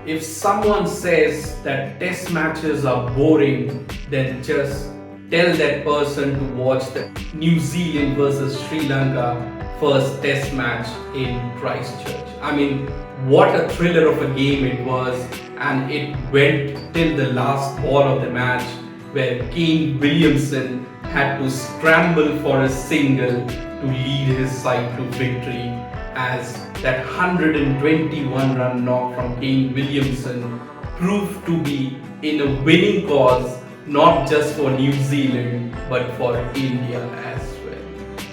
If someone says that test matches are boring, then just tell that person to watch the New Zealand versus Sri Lanka first test match in Christchurch. I mean, what a thriller of a game it was, and it went till the last ball of the match where Kane Williamson had to scramble for a single to lead his side to victory, as that 121 run knock from Kane Williamson proved to be in a winning cause, not just for New Zealand but for India as well.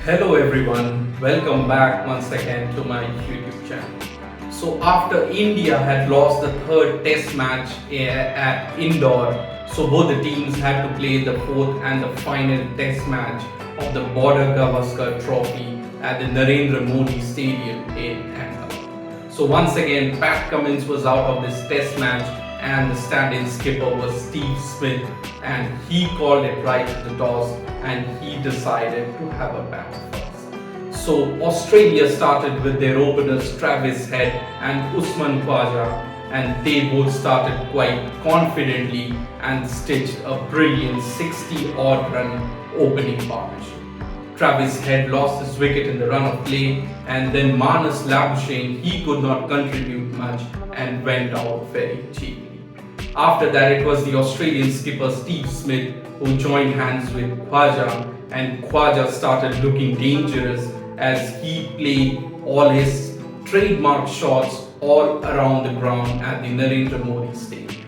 Hello everyone, welcome back once again to my YouTube channel. So after India had lost the third test match at Indore, so both the teams had to play the fourth and the final test match of the Border Gavaskar Trophy at the Narendra Modi Stadium in Ahmedabad. So once again, Pat Cummins was out of this test match and the stand-in skipper was Steve Smith, and he called it right at the toss and he decided to have a bat first. So Australia started with their openers Travis Head and Usman Khawaja, and they both started quite confidently and stitched a brilliant 60-odd run opening partnership. Travis Head lost his wicket in the run of play, and then Marnus Labuschagne, he could not contribute much and went out very cheaply. After that, it was the Australian skipper Steve Smith who joined hands with Khawaja, and Khawaja started looking dangerous as he played all his trademark shots all around the ground at the Narendra Modi Stadium.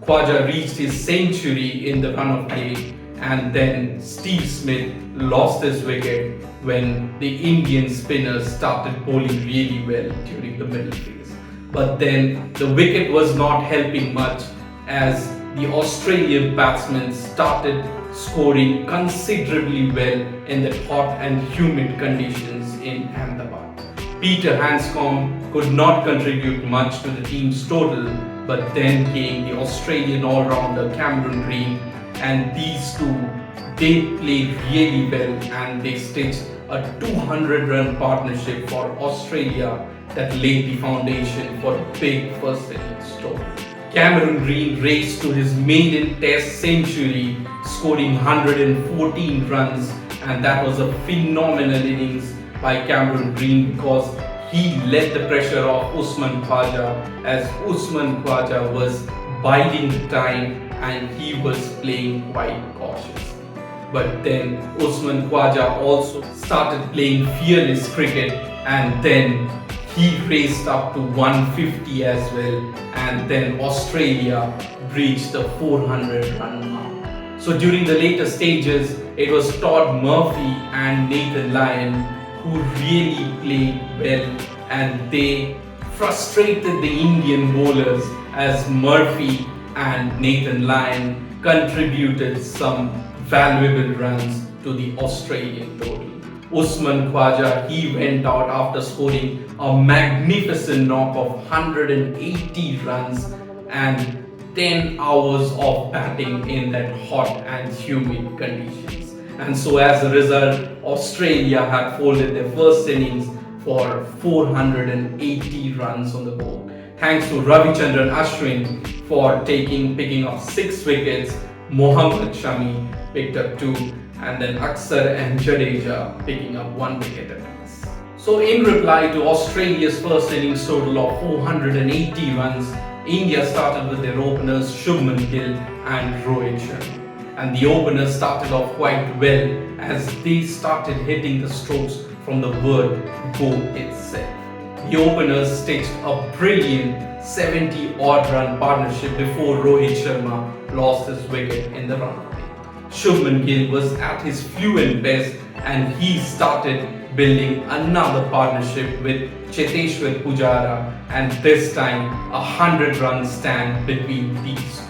Khawaja reached his century in the run of play, and then Steve Smith lost his wicket when the Indian spinners started bowling really well during the middle phase. But then the wicket was not helping much as the Australian batsmen started scoring considerably well in the hot and humid conditions in Ahmedabad. Peter Handscomb could not contribute much to the team's total, but then came the Australian all-rounder Cameron Green, and these two, they played really well and they stitched a 200-run partnership for Australia that laid the foundation for a big first innings total. Cameron Green raced to his maiden test century, scoring 114 runs, and that was a phenomenal innings by Cameron Green because he let the pressure off Usman Khawaja, as Usman Khawaja was biding the time and he was playing quite cautious. But then Usman Khawaja also started playing fearless cricket, and then he raced up to 150 as well, and then Australia reached the 400 run mark. So during the later stages, it was Todd Murphy and Nathan Lyon who really played well, and they frustrated the Indian bowlers as Murphy and Nathan Lyon contributed some valuable runs to the Australian total. Usman Khawaja, he went out after scoring a magnificent knock of 180 runs and 10 hours of batting in that hot and humid conditions. And so as a result, Australia had folded their first innings for 480 runs on the board. Thanks to Ravichandran Ashwin for picking up 6 wickets, Mohammad Shami picked up 2, and then Aksar and Jadeja picking up 1 wicket apiece. So in reply to Australia's first innings total of 480 runs, India started with their openers Shubman Gill and Rohit Sharma. And the openers started off quite well as they started hitting the strokes from the word go itself. The openers stitched a brilliant 70-odd run partnership before Rohit Sharma lost his wicket in the run of play. Shubman Gill was at his fluent best and he started building another partnership with Cheteshwar Pujara, and this time a 100-run stand between these two.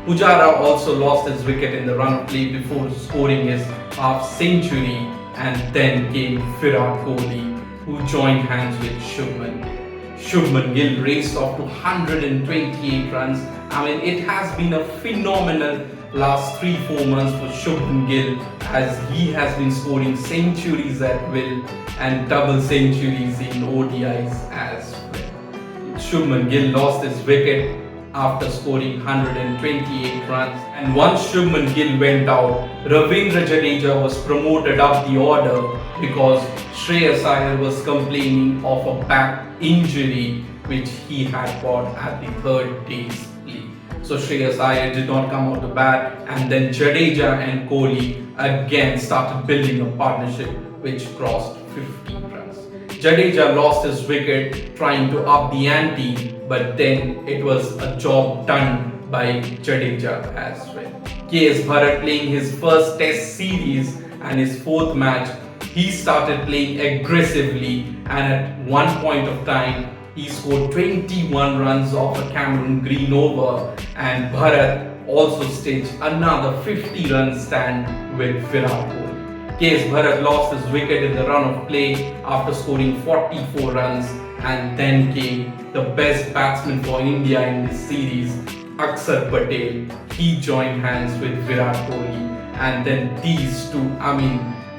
Pujara also lost his wicket in the run of play before scoring his half-century, and then came Virat Kohli, who joined hands with Shubman Gill. Shubman Gill raced off to 128 runs. I mean, it has been a phenomenal last 3-4 months for Shubman Gill, as he has been scoring centuries at will and double centuries in ODIs as well. Shubman Gill lost his wicket after scoring 128 runs. And once Shubman Gill went out, Ravindra Jadeja was promoted up the order because Shreyas Iyer was complaining of a back injury which he had got at the third day's play. So Shreyas Iyer did not come out to bat, and then Jadeja and Kohli again started building a partnership which crossed 50 runs. Jadeja lost his wicket trying to up the ante, but then it was a job done by Jadeja as well. KS Bharat playing his first test series and his fourth match, he started playing aggressively, and at one point of time he scored 21 runs off a Cameron Green over, and Bharat also stitched another 50-run stand with Virat Kohli. KS Bharat lost his wicket in the run of play after scoring 44 runs, and then came the best batsman for India in this series, Akshar Patel. He joined hands with Virat Kohli, and then these two,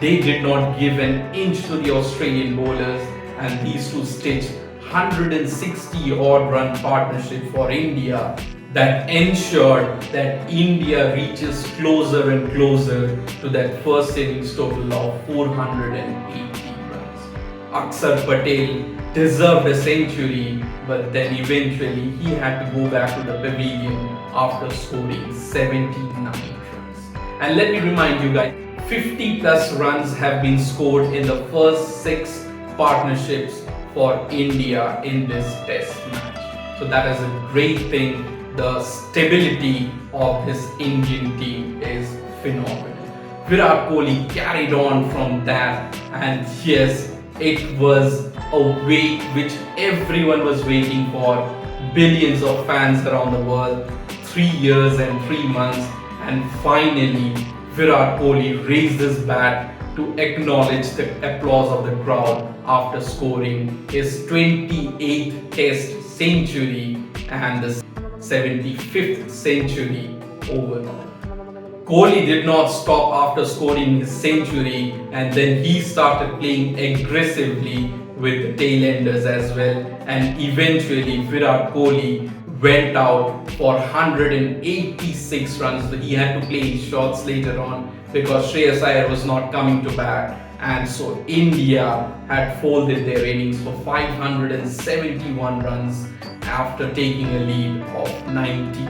they did not give an inch to the Australian bowlers, and these two stitched 160 odd run partnership for India that ensured that India reaches closer and closer to that first innings total of 480 runs. Akshar Patel deserved a century, but then eventually he had to go back to the pavilion after scoring 79 runs. And let me remind you guys, 50 plus runs have been scored in the first 6 partnerships for India in this test match. So that is a great thing. The stability of this Indian team is phenomenal. Virat Kohli carried on from that, and yes, it was a wait which everyone was waiting for. Billions of fans around the world, 3 years and 3 months, and finally Virat Kohli raised his bat to acknowledge the applause of the crowd after scoring his 28th test century and the 75th century overall. Kohli did not stop after scoring his century, and then he started playing aggressively with the tailenders as well, and eventually Virat Kohli went out for 186 runs. He had to play his shots later on because Shreyas Iyer was not coming to bat, and so India had folded their innings for 571 runs after taking a lead of 91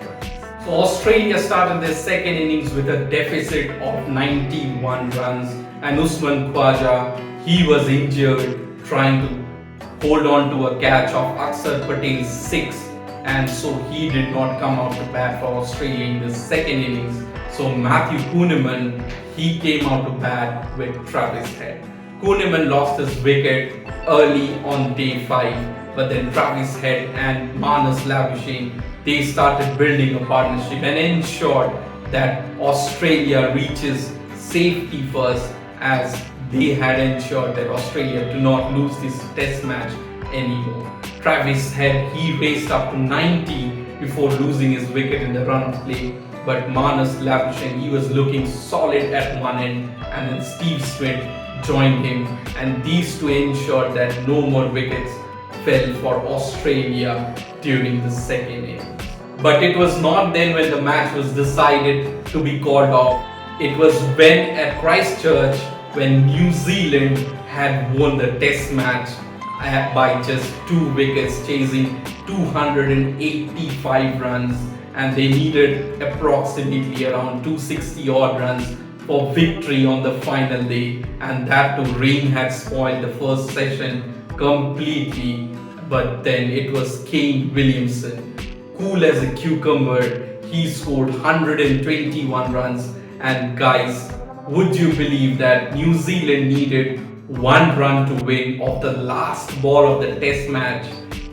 runs. So Australia started their second innings with a deficit of 91 runs, and Usman Khawaja, he was injured trying to hold on to a catch of Akshar Patel's 6, and so he did not come out to bat for Australia in the second innings. So Matthew Kuhneman, he came out to bat with Travis Head. Kuhneman lost his wicket early on day 5, but then Travis Head and Marnus Labuschagne, they started building a partnership and ensured that Australia reaches safety first, as they had ensured that Australia do not lose this test match anymore. Travis Head, he raced up to 90 before losing his wicket in the run of play, but Marnus Labuschagne, he was looking solid at one end, and then Steve Smith joined him, and these two ensured that no more wickets fell for Australia during the second innings. But it was not then when the match was decided to be called off. It was when at Christchurch, when New Zealand had won the test match by just 2 wickets, chasing 285 runs, and they needed approximately around 260 odd runs for victory on the final day, and that too rain had spoiled the first session completely. But then it was Kane Williamson, cool as a cucumber. He scored 121 runs, and guys, would you believe that New Zealand needed 1 run to win off the last ball of the test match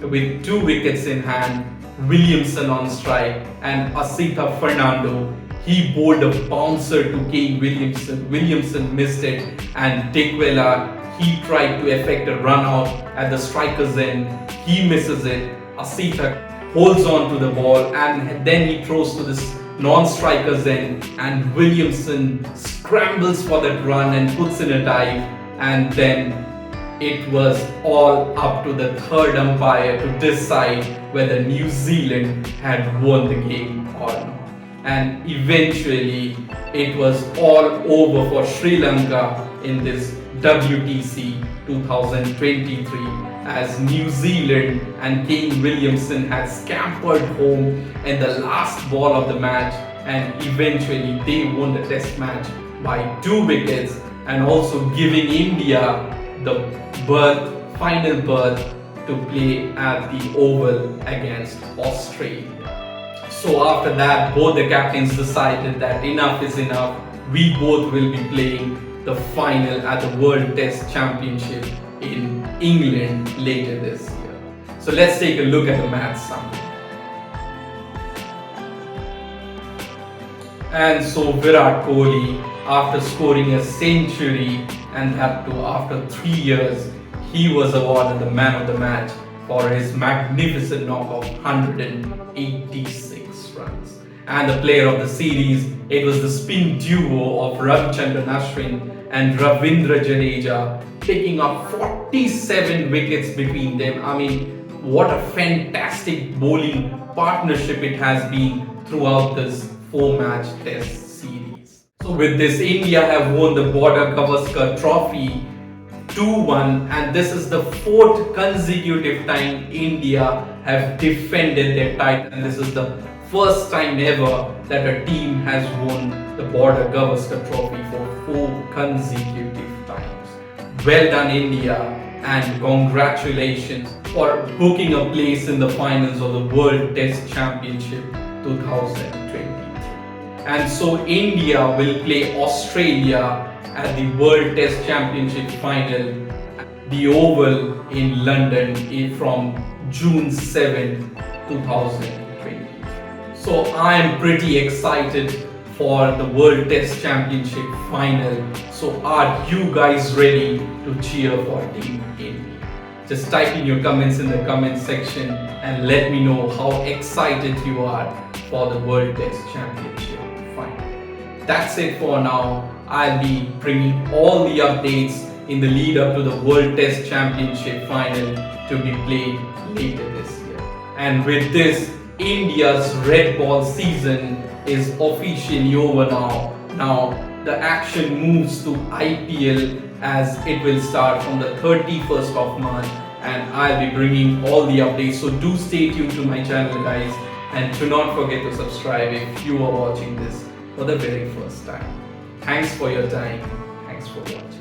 with 2 wickets in hand? Williamson on strike, and Asitha Fernando, he bowled a bouncer to Kane Williamson. Williamson missed it, and Dick Vela, he tried to effect a run out at the striker's end. He misses it. Asitha holds on to the ball, and then he throws to this non-striker's end, and Williamson scrambles for that run and puts in a dive, and then it was all up to the third umpire to decide whether New Zealand had won the game or not. And eventually it was all over for Sri Lanka in this WTC 2023 as New Zealand and Kane Williamson had scampered home in the last ball of the match, and eventually they won the test match by 2 wickets and also giving India the final berth to play at the Oval against Australia. So after that, both the captains decided that enough is enough. We both will be playing the final at the World Test Championship in England later this year. So let's take a look at the match summary. And so Virat Kohli, after scoring a century and that too after 3 years, he was awarded the man of the match for his magnificent knock of 186 runs. And the player of the series, it was the spin duo of Ravichandran Ashwin and Ravindra Jadeja, picking up 47 wickets between them. I mean, what a fantastic bowling partnership it has been throughout this 4-match test series. So with this, India have won the Border Gavaskar Trophy 2-1, and this is the 4th consecutive time India have defended their title, and this is the first time ever that a team has won the Border Gavaskar Trophy for 4 consecutive times. Well done India, and congratulations for booking a place in the finals of the World Test Championship 2023. And so India will play Australia at the World Test Championship final at the Oval in London from June 7, 2020. So I am pretty excited for the World Test Championship final. So are you guys ready to cheer for Team India? Just type in your comments in the comment section and let me know how excited you are for the World Test Championship final. That's it for now. I'll be bringing all the updates in the lead up to the World Test Championship final to be played later this year. And with this, India's red ball season is officially over now. Now the action moves to IPL as it will start from the 31st of March, and I'll be bringing all the updates. So do stay tuned to my channel guys, and do not forget to subscribe if you are watching this for the very first time. Thanks for your time. Thanks for watching.